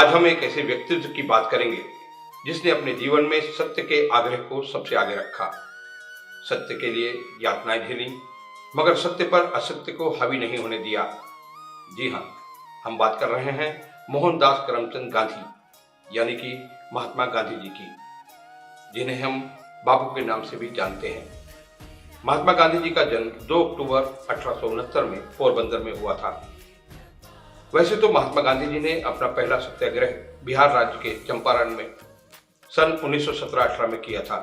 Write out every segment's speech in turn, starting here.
आज हम एक ऐसे व्यक्तित्व की बात करेंगे जिसने अपने जीवन में सत्य के आग्रह को सबसे आगे रखा, सत्य के लिए यातनाएं झेली, मगर सत्य पर असत्य को हावी नहीं होने दिया। जी हाँ, हम बात कर रहे हैं मोहनदास करमचंद गांधी यानी कि महात्मा गांधी जी की, जिन्हें हम बापू के नाम से भी जानते हैं। महात्मा गांधी जी का जन्म 2 अक्टूबर 1869 में पोरबंदर में हुआ था। वैसे तो महात्मा गांधी जी ने अपना पहला सत्याग्रह बिहार राज्य के चंपारण में सन 1917-18 में किया था।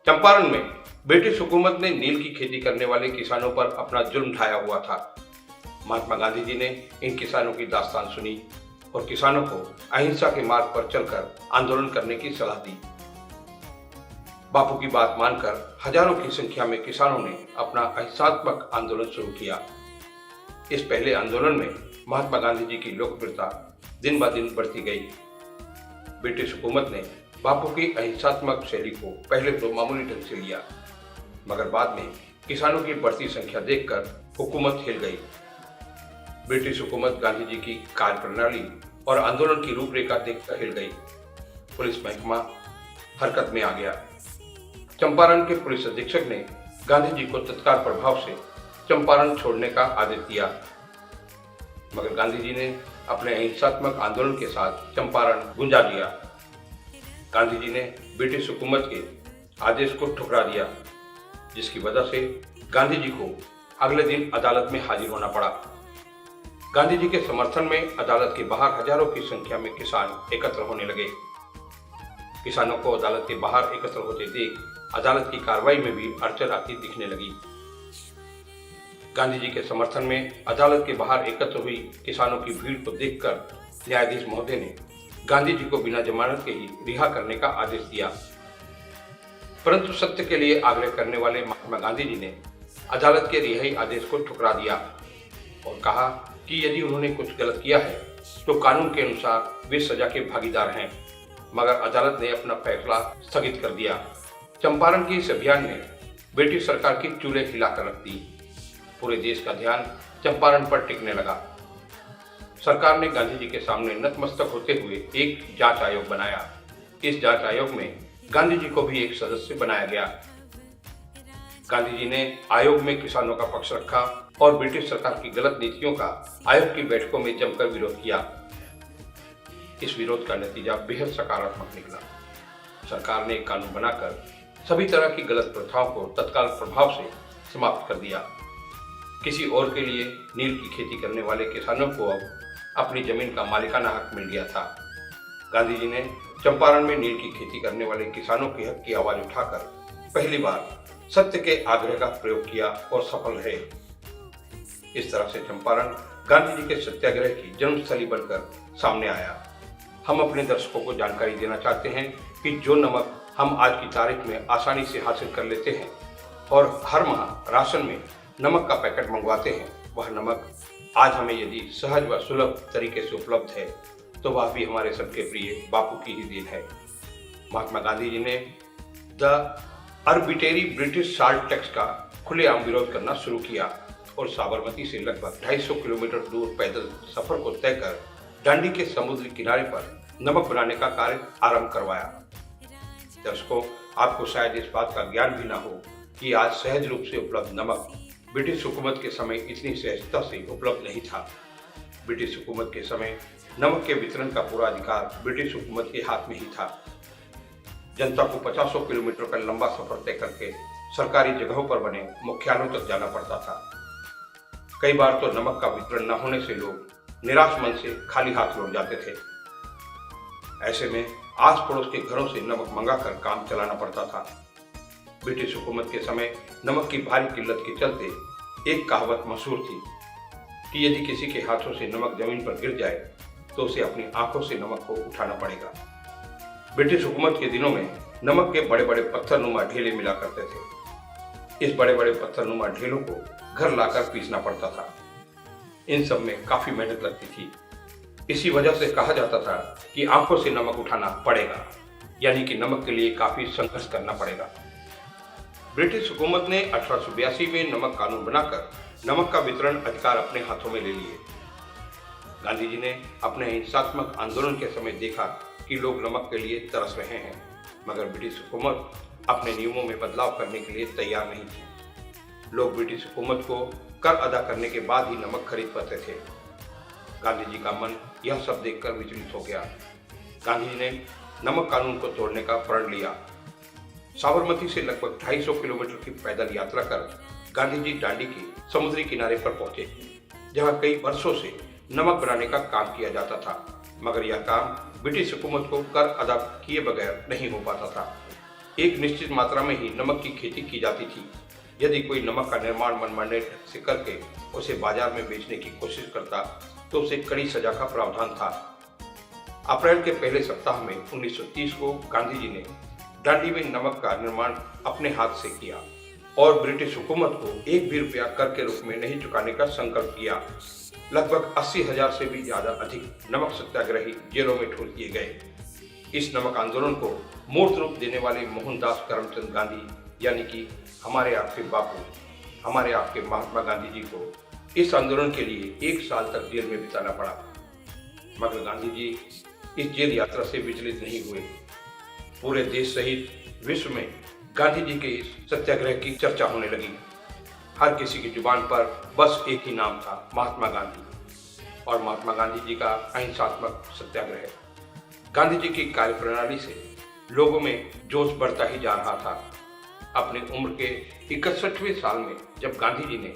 चंपारण में ब्रिटिश हुकूमत ने नील की खेती करने वाले किसानों पर अपना जुल्म ढाया हुआ था। महात्मा गांधी जी ने इन किसानों की दास्तान सुनी और किसानों को अहिंसा के मार्ग पर चलकर आंदोलन करने की सलाह दी। बापू की बात मानकर हजारों की संख्या में किसानों ने अपना अहिंसात्मक आंदोलन शुरू किया। इस पहले आंदोलन में महात्मा गांधी जी की लोकप्रियता दिन ब दिन बढ़ती गई। ब्रिटिश हुकूमत ने बापू की अहिंसात्मक शैली को पहले तो मामूली ढंग से लिया, मगर बाद में किसानों की बढ़ती संख्या देखकर हुकूमत हिल गई। ब्रिटिश हुकूमत गांधी जी की कार्यप्रणाली और आंदोलन की रूपरेखा देखकर हिल गई। पुलिस महकमा हरकत में आ गया। चंपारण के पुलिस अधीक्षक ने गांधी जी को तत्काल प्रभाव से चंपारण छोड़ने का आदेश दिया, मगर गांधी जी ने अपने अहिंसात्मक आंदोलन के साथ चंपारण गुंजा दिया। गांधी जी ने ब्रिटिश हुकूमत के आदेश को ठुकरा दिया, जिसकी वजह से गांधी जी को अगले दिन अदालत में हाजिर होना पड़ा। गांधी जी के समर्थन में अदालत के बाहर हजारों की संख्या में किसान एकत्र होने लगे। किसानों को अदालत के बाहर एकत्र होते देख अदालत की कार्रवाई में भी अड़चन आती दिखने लगी। गांधी जी के समर्थन में अदालत के बाहर एकत्र हुई किसानों की भीड़ को देखकर न्यायाधीश महोदय ने गांधी जी को बिना जमानत के ही रिहा करने का आदेश दिया। परंतु सत्य के लिए आग्रह करने वाले महात्मा गांधी जी ने अदालत के रिहाई आदेश को ठुकरा दिया और कहा कि यदि उन्होंने कुछ गलत किया है तो कानून के अनुसार वे सजा के भागीदार हैं, मगर अदालत ने अपना फैसला स्थगित कर दिया। चंपारण के इस अभियान ने ब्रिटिश सरकार की चूल्हे हिलाकर रख दी। पूरे देश का ध्यान चंपारण पर टिकने लगा। सरकार ने गांधी जी के सामने नतमस्तक होते हुए एक जांच आयोग बनाया। इस जांच आयोग में गांधी जी को भी एक सदस्य बनाया गया। गांधी जी ने आयोग में किसानों का पक्ष रखा और ब्रिटिश सरकार की गलत नीतियों का आयोग की बैठकों में जमकर विरोध किया। इस विरोध का नतीजा बेहद सकारात्मक निकला। सरकार ने एक कानून बनाकर सभी तरह की गलत प्रथाओं को तत्काल प्रभाव से समाप्त कर दिया। किसी और के लिए नील की खेती करने वाले किसानों को अब अपनी जमीन का मालिकाना हक मिल गया था। गांधी जी ने चंपारण में नील की खेती करने वाले किसानों के हक की आवाज उठाकर पहली बार सत्य के आग्रह का प्रयोग किया और सफल रहे। इस तरह से चंपारण गांधी जी के सत्याग्रह की जन्मस्थली बनकर सामने आया। हम अपने दर्शकों को जानकारी देना चाहते हैं कि जो नमक हम आज की तारीख में आसानी से हासिल कर लेते हैं और हर माह राशन में नमक का पैकेट मंगवाते हैं, वह नमक आज हमें यदि सहज व सुलभ तरीके से उपलब्ध है तो वह भी हमारे सबके प्रिय बापू की ही देन है। महात्मा गांधी जी ने the arbitrary British salt tax का खुलेआम विरोध करना शुरू किया और साबरमती से लगभग 250 किलोमीटर दूर पैदल सफर को तय कर दांडी के समुद्री किनारे पर नमक बनाने का कार्य आरंभ करवाया। दर्शकों, आपको शायद इस बात का ज्ञान भी न हो कि आज सहज रूप से उपलब्ध नमक ब्रिटिश हुकूमत के समय इतनी सहजता से उपलब्ध नहीं था। ब्रिटिश हुकूमत के समय नमक के वितरण का पूरा अधिकार ब्रिटिश हुकूमत के हाथ में ही था। जनता को 50 किलोमीटर का लंबा सफर तय करके सरकारी जगहों पर बने मुख्यालयों तक जाना पड़ता था। कई बार तो नमक का वितरण न होने से लोग निराश मन से खाली हाथ लौट जाते थे। ऐसे में आस पड़ोस के घरों से नमक मंगाकर काम चलाना पड़ता था। ब्रिटिश हुकूमत के समय नमक की भारी किल्लत के चलते एक कहावत मशहूर थी कि यदि किसी के हाथों से नमक जमीन पर गिर जाए तो उसे अपनी आंखों से नमक को उठाना पड़ेगा। ब्रिटिश हुकूमत के दिनों में नमक के बड़े बड़े पत्थरनुमा ढेले मिला करते थे। इस बड़े बड़े पत्थरनुमा ढेलों को घर लाकर पीसना पड़ता था। इन सब में काफी मेहनत लगती थी। इसी वजह से कहा जाता था कि आंखों से नमक उठाना पड़ेगा, यानी कि नमक के लिए काफी संघर्ष करना पड़ेगा। ब्रिटिश हुकूमत ने 1882 में नमक कानून बनाकर नमक का वितरण अधिकार अपने हाथों में ले लिए। गांधी जी ने अपने हिंसात्मक आंदोलन के समय देखा कि लोग नमक के लिए तरस रहे हैं, मगर ब्रिटिश हुकूमत अपने नियमों में बदलाव करने के लिए तैयार नहीं थी। लोग ब्रिटिश हुकूमत को कर अदा करने के बाद ही नमक खरीद पाते थे। गांधी जी का मन यह सब देखकर विचलित हो गया। गांधी जी ने नमक कानून को तोड़ने का प्रण लिया। साबरमती से लगभग 250 किलोमीटर की पैदल यात्रा कर गांधी जी दांडी के समुद्री किनारे पर पहुंचे, जहां कई वर्षों से नमक बनाने का काम किया जाता था, मगर यह काम ब्रिटिश हुकूमत को कर अदा किए बगैर नहीं हो पाता था। एक निश्चित मात्रा में ही नमक की खेती की जाती थी। यदि कोई नमक का निर्माण मनमाने ढंग से करके उसे बाजार में बेचने की कोशिश करता तो उसे कड़ी सजा का प्रावधान था। अप्रैल के पहले सप्ताह में 1930 को गांधी जी ने दांडी में नमक का निर्माण अपने हाथ से किया और ब्रिटिश हुकूमत को एक भी रुपया कर के रूप में नहीं चुकाने का संकल्प किया। लगभग 80,000 से भी ज्यादा अधिक नमक सत्याग्रही जेलों में ठूल दिए गए। इस नमक आंदोलन को मूर्त रूप देने वाले मोहनदास करमचंद गांधी यानी कि हमारे आपके बापू, हमारे आपके महात्मा गांधी जी को इस आंदोलन के लिए 1 साल तक जेल में बिताना पड़ा। मगर गांधी जी इस जेल यात्रा से विचलित नहीं हुए। पूरे देश सहित विश्व में गांधी जी के इस सत्याग्रह की चर्चा होने लगी। हर किसी की जुबान पर बस एक ही नाम था, महात्मा गांधी, और महात्मा गांधी जी का अहिंसात्मक सत्याग्रह। गांधी जी की कार्यप्रणाली से लोगों में जोश बढ़ता ही जा रहा था। अपनी उम्र के 61वें साल में जब गांधी जी ने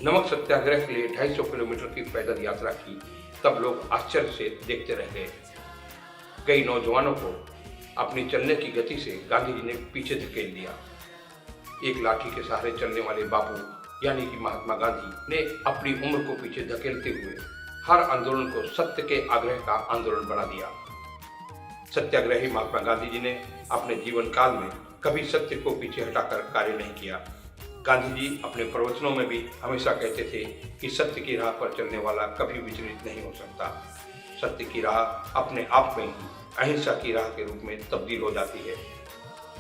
नमक सत्याग्रह के लिए 250 किलोमीटर की पैदल यात्रा की, तब लोग आश्चर्य से देखते रह गए। कई नौजवानों को अपनी चलने की गति से गांधी जी ने पीछे धकेल दिया। एक लाठी के सहारे चलने वाले बापू यानी कि महात्मा गांधी ने अपनी उम्र को पीछे धकेलते हुए हर आंदोलन को सत्य के आग्रह का आंदोलन बना दिया। सत्याग्रही महात्मा गांधी जी ने अपने जीवन काल में कभी सत्य को पीछे हटाकर कार्य नहीं किया। गांधी जी अपने प्रवचनों में भी हमेशा कहते थे कि सत्य की राह पर चलने वाला कभी विचलित नहीं हो सकता। सत्य की राह अपने आप में ही अहिंसा की राह के रूप में तब्दील हो जाती है।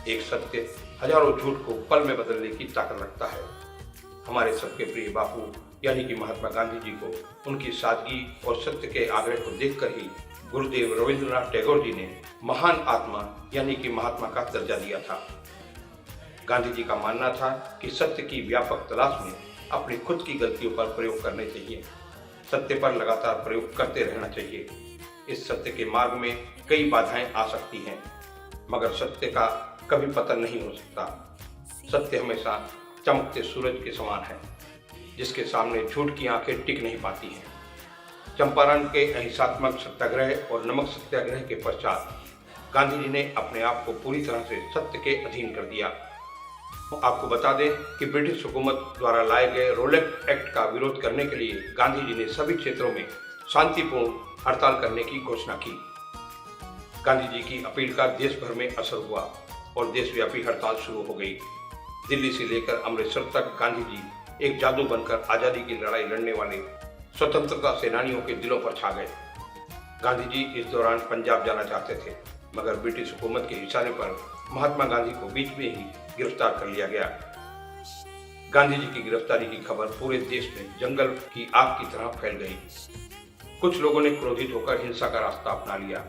एक सत्य हजारों झूठ को पल में बदलने की ताकत रखता है। हमारे सबके प्रिय बापू यानी कि महात्मा गांधी जी को उनकी सादगी और सत्य के आग्रह को देखकर ही गुरुदेव रविंद्रनाथ टैगोर जी ने महान आत्मा यानी कि महात्मा का दर्जा दिया था। गांधी जी का मानना था कि सत्य की व्यापक तलाश में अपनी खुद की गलतियों पर प्रयोग करने चाहिए, सत्य पर लगातार प्रयोग करते रहना चाहिए। इस सत्य के मार्ग में कई बाधाएं आ सकती हैं, मगर सत्य का कभी पतन नहीं हो सकता। सत्य हमेशा चमकते सूरज के समान है, जिसके सामने झूठ की आंखें टिक नहीं पाती हैं। चंपारण के अहिंसात्मक सत्याग्रह और नमक सत्याग्रह के पश्चात गांधी जी ने अपने आप को पूरी तरह से सत्य के अधीन कर दिया। आपको बता दें कि ब्रिटिश हुकूमत द्वारा लाए गए रोलेट एक्ट का विरोध करने के लिए गांधी जी ने सभी क्षेत्रों में शांतिपूर्ण हड़ताल करने की घोषणा की। गांधी जी की अपील का देश भर में असर हुआ और देशव्यापी हड़ताल शुरू हो गई। दिल्ली से लेकर अमृतसर तक गांधी जी एक जादू बनकर आज़ादी की लड़ाई लड़ने वाले स्वतंत्रता सेनानियों के दिलों पर छा गए। गांधी जी इस दौरान पंजाब जाना चाहते थे, मगर ब्रिटिश हुकूमत के इशारे पर महात्मा गांधी को बीच में ही गिरफ्तार कर लिया गया। गांधी जी की गिरफ्तारी की खबर पूरे देश में जंगल की आग की तरह फैल गई। कुछ लोगों ने क्रोधित होकर हिंसा का रास्ता अपना लिया।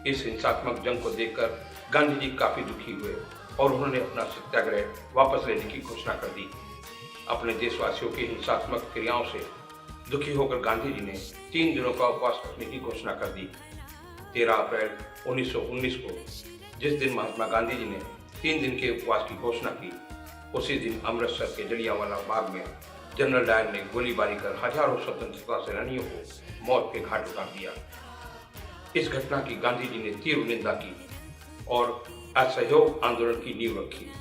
इस हिंसात्मक जंग को देखकर गांधी जी काफी दुखी हुए और उन्होंने अपना सत्याग्रह वापस लेने की घोषणा कर दी। अपने देशवासियों की हिंसात्मक क्रियाओं से दुखी होकर गांधी जी ने 3 दिनों का उपवास रखने की घोषणा कर दी। 13 अप्रैल 1919 को जिस दिन महात्मा गांधी जी ने 3 दिन के उपवास की घोषणा की, उसी दिन अमृतसर के जलियांवाला बाग में जनरल डायर ने गोलीबारी कर हजारों स्वतंत्रता सेनानियों को मौत के घाट उतार दिया। इस घटना की गांधी जी ने तीव्र निंदा की और असहयोग आंदोलन की नींव रखी।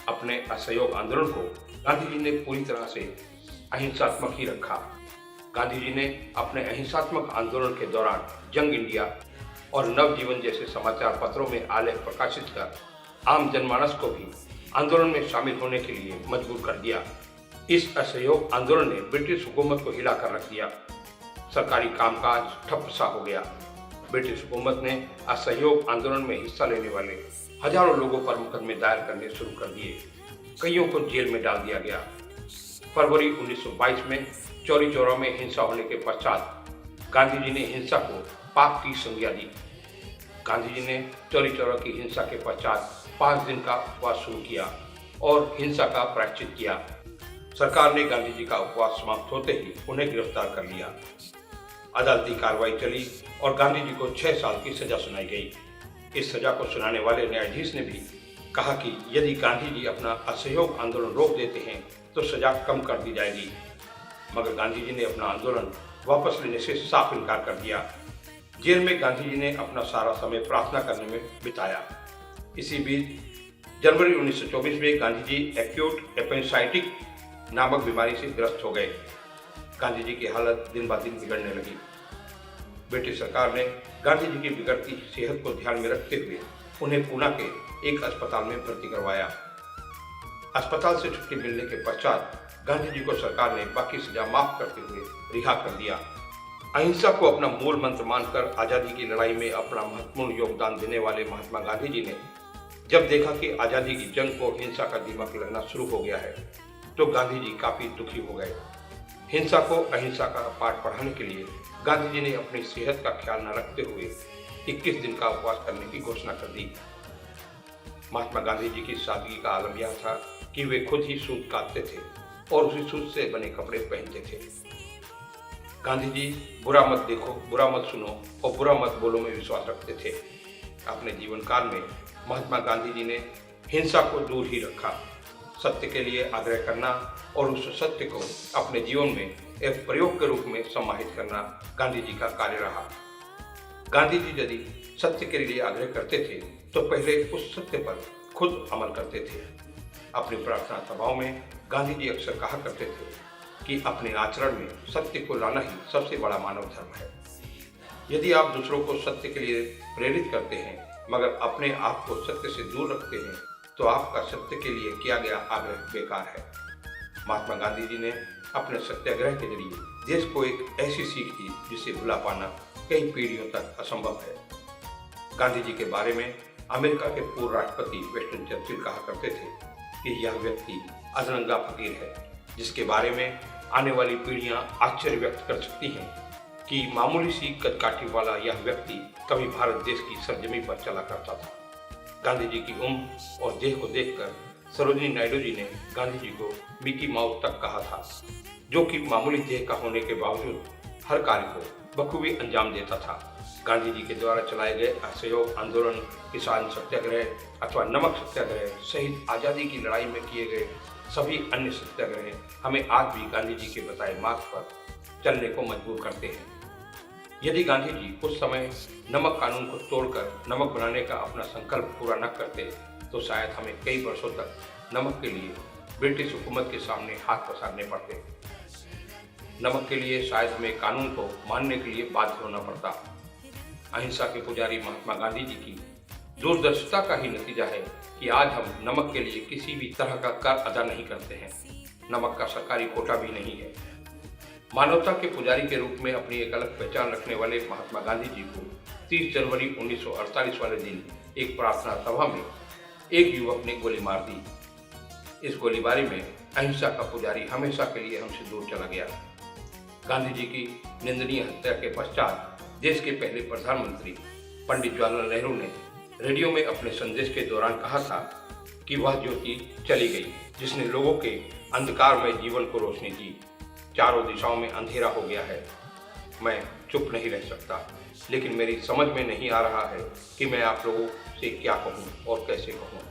अपने असहयोग आंदोलन को गांधी जी ने पूरी तरह से अहिंसात्मक ही रखा। गांधी जी ने अपने अहिंसात्मक आंदोलन के दौरान जंग इंडिया और नवजीवन जैसे समाचार पत्रों में आलेख प्रकाशित कर आम जनमानस को भी आंदोलन में शामिल होने के लिए मजबूर कर दिया। इस असहयोग आंदोलन ने ब्रिटिश हुकूमत को हिलाकर रख दिया। सरकारी कामकाज ठप सा हो गया। ब्रिटिश हुकूमत ने असहयोग आंदोलन में हिस्सा लेने वाले हजारों लोगों पर मुकदमे दायर करने शुरू कर दिए। कईयों को जेल में डाल दिया गया। फरवरी 1922 में चौरी चौरा में हिंसा होने के पश्चात गांधी जी ने हिंसा को पाप की संज्ञा दी। गांधी जी ने चौरी चौरा की हिंसा के पश्चात 5 दिन का उपवास शुरू किया और हिंसा का प्रायश्चित किया। सरकार ने गांधी जी का उपवास समाप्त होते ही उन्हें गिरफ्तार कर लिया। अदालती कार्रवाई चली और गांधी जी को 6 साल की सजा सुनाई गई। इस सजा को सुनाने वाले न्यायाधीश ने भी कहा कि यदि गांधी जी अपना असहयोग आंदोलन रोक देते हैं तो सजा कम कर दी जाएगी, मगर गांधी जी ने अपना आंदोलन वापस लेने से साफ इनकार कर दिया। जेल में गांधी जी ने अपना सारा समय प्रार्थना करने में बिताया। इसी बीच जनवरी 1924 में गांधी जी एक्यूट एपेंडिसाइटिस नामक बीमारी से ग्रस्त हो गए। गांधी जी की हालत दिन ब दिन बिगड़ने लगी। ब्रिटिश सरकार ने गांधी जी की बिगड़ती सेहत को ध्यान में रखते हुए उन्हें पूना के एक अस्पताल में भर्ती करवाया। अस्पताल से छुट्टी मिलने के पश्चात गांधी जी को सरकार ने बाकी सजा माफ करते हुए रिहा कर दिया। अहिंसा को अपना मूल मंत्र मानकर आजादी की लड़ाई में अपना महत्वपूर्ण योगदान देने वाले महात्मा गांधी जी ने जब देखा कि आजादी की जंग को हिंसा का दीमक लगना शुरू हो गया है तो गांधी जी काफी दुखी हो गए। हिंसा को अहिंसा का पाठ पढ़ाने के लिए गांधी जी ने अपनी सेहत का ख्याल न रखते हुए 21 दिन का उपवास करने की घोषणा कर दी। महात्मा गांधी जी की सादगी का आलम यह था कि वे खुद ही सूत काटते थे और उसी सूत से बने कपड़े पहनते थे। गांधी जी बुरा मत देखो, बुरा मत सुनो और बुरा मत बोलो में विश्वास रखते थे। अपने जीवन काल में महात्मा गांधी जी ने हिंसा को दूर ही रखा। सत्य के लिए आग्रह करना और उस सत्य को अपने जीवन में एक प्रयोग के रूप में समाहित करना गांधी जी का कार्य रहा। गांधी जी यदि सत्य के लिए आग्रह करते थे तो पहले उस सत्य पर खुद अमल करते थे। अपनी प्रार्थना सभाओं में गांधी जी अक्सर कहा करते थे कि अपने आचरण में सत्य को लाना ही सबसे बड़ा मानव धर्म है। यदि आप दूसरों को सत्य के लिए प्रेरित करते हैं मगर अपने आप को सत्य से दूर रखते हैं तो आपका सत्य के लिए किया गया आग्रह बेकार है। महात्मा गांधी जी ने अपने सत्याग्रह के जरिए देश को एक ऐसी सीख दी जिसे भुला पाना कई पीढ़ियों तक असंभव है। गांधी जी के बारे में अमेरिका के पूर्व राष्ट्रपति विंस्टन चर्चिल कहा करते थे कि यह व्यक्ति अधरंगा फकीर है जिसके बारे में आने वाली पीढ़ियां आश्चर्य व्यक्त कर सकती हैं कि मामूली सी कदकाठी वाला यह व्यक्ति कभी भारत देश की सरजमी पर चला करता था। गांधी जी की उम्र और देह को देखकर सरोजिनी नायडू जी ने गांधी जी को मिकी माउस तक कहा था, जो कि मामूली देह का होने के बावजूद हर कार्य को बखूबी अंजाम देता था। गांधी जी के द्वारा चलाए गए असहयोग आंदोलन, किसान सत्याग्रह अथवा नमक सत्याग्रह सहित आज़ादी की लड़ाई में किए गए सभी अन्य सत्याग्रह हमें आज भी गांधी जी के बताए मार्ग पर चलने को मजबूर करते हैं। यदि गांधी जी उस समय नमक कानून को तोड़कर नमक बनाने का अपना संकल्प पूरा न करते तो शायद हमें कई वर्षों तक नमक के लिए ब्रिटिश हुकूमत के सामने हाथ पसारने पड़ते। नमक के लिए शायद हमें कानून को मानने के लिए बाध्य होना पड़ता। अहिंसा के पुजारी महात्मा गांधी जी की दूरदर्शिता का ही नतीजा है कि आज हम नमक के लिए किसी भी तरह का कर अदा नहीं करते हैं। नमक का सरकारी कोटा भी नहीं है। मानवता के पुजारी के रूप में अपनी एक अलग पहचान रखने वाले महात्मा गांधी जी को 30 जनवरी 1948 वाले दिन एक प्रार्थना सभा में एक युवक ने गोली मार दी। इस गोलीबारी में अहिंसा का पुजारी हमेशा के लिए हमसे दूर चला गया। गांधी जी की निंदनीय हत्या के पश्चात देश के पहले प्रधानमंत्री पंडित जवाहरलाल नेहरू ने रेडियो में अपने संदेश के दौरान कहा था कि वह ज्योति चली गई जिसने लोगों के अंधकारमय जीवन को रोशनी दी। चारों दिशाओं में अंधेरा हो गया है। मैं चुप नहीं रह सकता, लेकिन मेरी समझ में नहीं आ रहा है कि मैं आप लोगों से क्या कहूँ और कैसे कहूँ।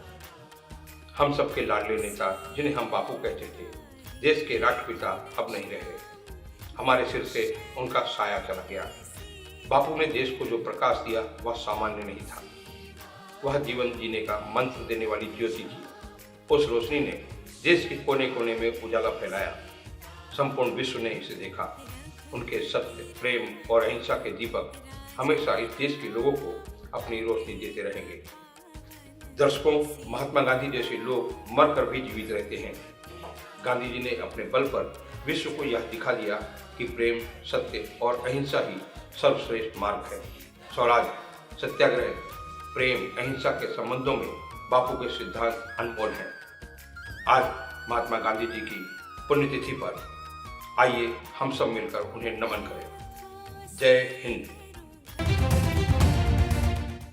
हम सबके लाडले नेता जिन्हें हम बापू कहते थे, देश के राष्ट्रपिता अब नहीं रहे। हमारे सिर से उनका साया चला गया। बापू ने देश को जो प्रकाश दिया वह सामान्य नहीं था। वह जीवन जीने का मंत्र देने वाली ज्योति थी। उस रोशनी ने देश के कोने कोने में उजाला फैलाया। संपूर्ण विश्व ने इसे देखा। उनके सत्य, प्रेम और अहिंसा के दीपक हमेशा इस देश के लोगों को अपनी रोशनी देते रहेंगे। दर्शकों, महात्मा गांधी जैसे लोग मरकर भी जीवित रहते हैं। गांधी जी ने अपने बल पर विश्व को यह दिखा दिया कि प्रेम, सत्य और अहिंसा ही सर्वश्रेष्ठ मार्ग है। स्वराज, सत्याग्रह, प्रेम, अहिंसा के संबंधों में बापू के सिद्धांत अनमोल हैं। आज महात्मा गांधी जी की पुण्यतिथि पर आइए हम सब मिलकर उन्हें नमन करें। जय हिंद।